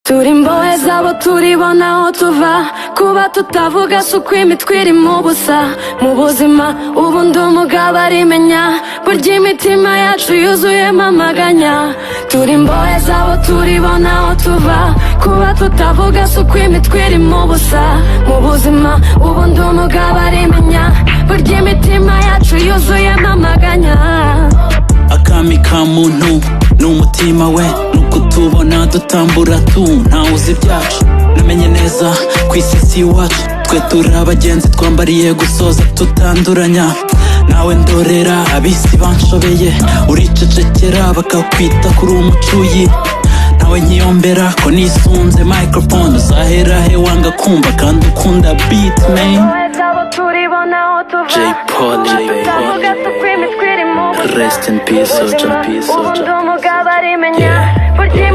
turi imbohe zabo turibona aho tuva, kuba tutavuga si uko imitwe irimo ubusa. Mu buzima ubu ndi umugabo arimenya, burya imitima yacu yuzuyemo amaganya. Turi imbohe zabo turibona aho tuva, kuba tutavuga si uko imitwe irimo ubusa. Mu buzima ubu ndi umugabo arimenya, burya imitima yacu yuzuyemo amaganya. Akami ka muntu ni umutima we, nuko tubona dutambura ntawe uzi ibyacu. Namenye neza ku isi si iwacu, twe turi abagenzi twambariye gusoza tutanduranya. Nawe ndorera abisi banshobeye, uricecekera bakakwita kuri umucuyi. Nawe nkiyombera ko nisunze microphone, uzahera he wanga kumva kandi ukunda beat man. J Polly, baby, rest in peace, soldier. ubu ndi umugabo arimenya, burya